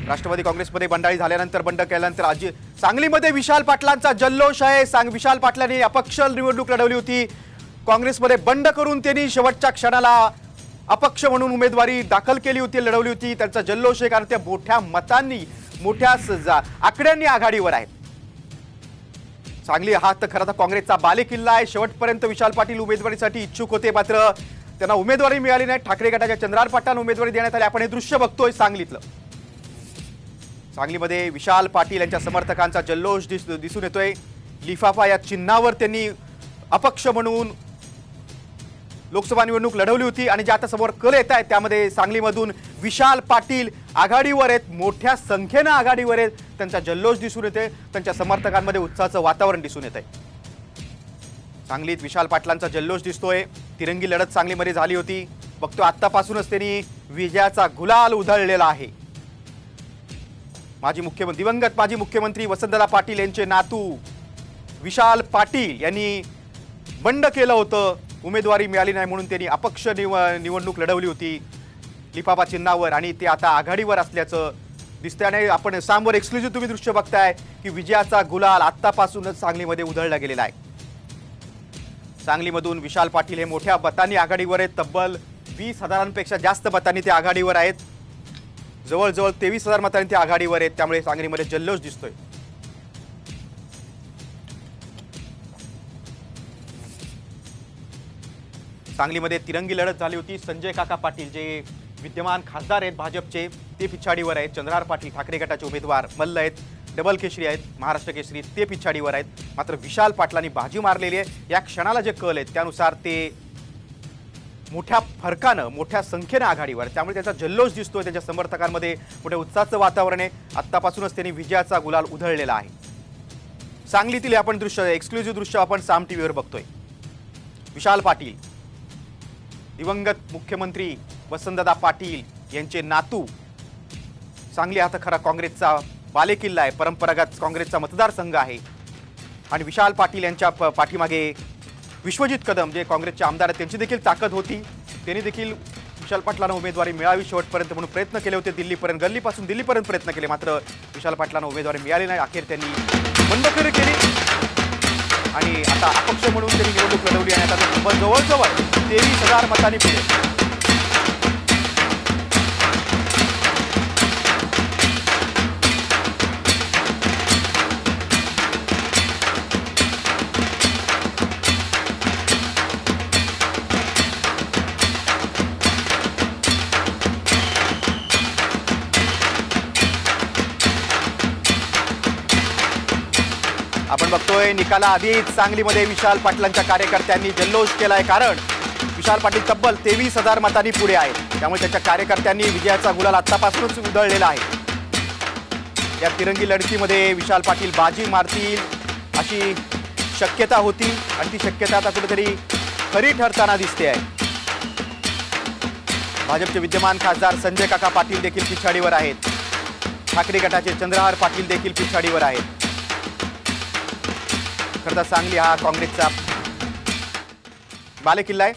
राष्ट्रवादी काँग्रेसमध्ये बंडाळी झाल्यानंतर बंड केल्यानंतर सांगलीमध्ये विशाल पाटलांचा जल्लोष आहे। विशाल पाटलांनी अपक्ष निवडणूक लढवली होती। काँग्रेसमध्ये बंड करून त्यांनी शेवटच्या क्षणाला अपक्ष म्हणून उमेदवारी दाखल केली होती, लढवली होती। त्यांचा जल्लोष आहे कारण ते मोठ्या मतांनी मोठ्या आकड्यांनी आघाडीवर आहेत। सांगली हा तर खरं तर काँग्रेसचा बालेकिल्ला आहे। शेवटपर्यंत विशाल पाटील उमेदवारीसाठी इच्छुक होते, मात्र त्यांना उमेदवारी मिळाली नाही। ठाकरे गटाच्या चंद्रहार पाटलांना उमेदवारी देण्यात आली। आपण हे दृश्य बघतोय सांगलीतलं। सांगलीमध्ये विशाल पाटील यांच्या समर्थकांचा जल्लोष दिसून येतोय। लिफाफा या चिन्हावर त्यांनी अपक्ष म्हणून लोकसभा निवडणूक लढवली होती आणि जे आता समोर कल येत आहेत त्यामध्ये सांगलीमधून विशाल पाटील आघाडीवर आहेत, मोठ्या संख्येने आघाडीवर आहेत। त्यांचा जल्लोष दिसून येते, त्यांच्या समर्थकांमध्ये उत्साहाचं वातावरण दिसून येत आहे। सांगलीत विशाल पाटलांचा जल्लोष दिसतोय। तिरंगी लढत सांगलीमध्ये झाली होती। बघतो आतापासूनच त्यांनी विजयाचा गुलाल उधळलेला आहे। दिवंगत माजी मुख्यमंत्री वसंतदादा पाटील यांचे नातू विशाल पाटील यांनी बंड केलं होतं, उमेदवारी मिळाली नाही म्हणून त्यांनी अपक्ष निवडणूक लढवली होती लिफाफा चिन्हावर आणि ते आता आघाडीवर असल्याचं दिसतंय। आणि आपण सामवर एक्सक्लुझिव्ह तुम्ही दृश्य बघताय की विजयाचा गुलाल आतापासूनच सांगलीमध्ये उधळला गेलेला आहे। सांगलीमधून विशाल पाटील हे मोठ्या मतांनी आघाडीवर आहेत। तब्बल 20,000पेक्षा जास्त मतांनी ते आघाडीवर आहेत। जवळजवळ 23,000 मतांनी ते आघाडीवर आहेत। त्यामुळे सांगलीमध्ये जल्लोष दिसतोय। सांगलीमध्ये तिरंगी लढत झाली होती। संजय काका पाटील जे विद्यमान खासदार आहेत भाजपचे ते पिछाडीवर आहेत। चंद्रहार पाटील ठाकरे गटाचे उमेदवार मल्ल आहेत, डबल केशरी आहेत, महाराष्ट्र केसरी ते पिछाडीवर आहेत। मात्र विशाल पाटलांनी बाजी मारलेली आहे। या क्षणाला जे कल आहेत त्यानुसार ते मोठ्या फरकानं मोठ्या संख्येने आघाडीवर, त्यामुळे त्याचा जल्लोष दिसतोय। त्यांच्या समर्थकांमध्ये मोठ्या उत्साहाचं वातावरण आहे। आतापासूनच त्यांनी विजयाचा गुलाल उधळलेला आहे। सांगलीतील आपण दृश्य एक्सक्लुझिव्ह दृश्य आपण साम टीव्हीवर बघतोय। विशाल पाटील दिवंगत मुख्यमंत्री वसंतदादा पाटील यांचे नातू। सांगली हा तर खरा काँग्रेसचा बालेकिल्ला आहे, परंपरागत काँग्रेसचा मतदारसंघ आहे। आणि विशाल पाटील यांच्या पाठीमागे विश्वजित कदम जे काँग्रेसचे आमदार आहेत त्यांची देखील ताकद होती। त्यांनी देखील विशाल पाटलांना उमेदवारी मिळावी शेवटपर्यंत म्हणून प्रयत्न केले होते। गल्लीपासून दिल्लीपर्यंत प्रयत्न केले, मात्र विशाल पाटलांना उमेदवारी मिळाली नाही। अखेर त्यांनी बंडखोरी केली आणि आता अपक्ष म्हणून त्यांनी निवडणूक लढवली आणि आता जवळजवळ 23,000 मतांनी पुढे। आपण बघतोय निकाला आधीच सांगलीमध्ये विशाल पाटलांच्या कार्यकर्त्यांनी जल्लोष केलाय, कारण विशाल पाटील तब्बल 23,000 मतांनी पुढे आहेत। त्यामुळे त्याच्या कार्यकर्त्यांनी विजयाचा गुलाल आतापासूनच उधळलेला आहे। या तिरंगी लढतीमध्ये विशाल पाटील बाजी मारतील अशी शक्यता होती आणि ती शक्यता आता कुठेतरी खरी ठरताना दिसते आहे। भाजपचे विद्यमान खासदार संजय काका पाटील देखील पिछाडीवर आहेत। ठाकरे गटाचे चंद्रहार पाटील देखील पिछाडीवर आहेत। खरं तर सांगली हा काँग्रेसचा बालेकिल्ला आहे।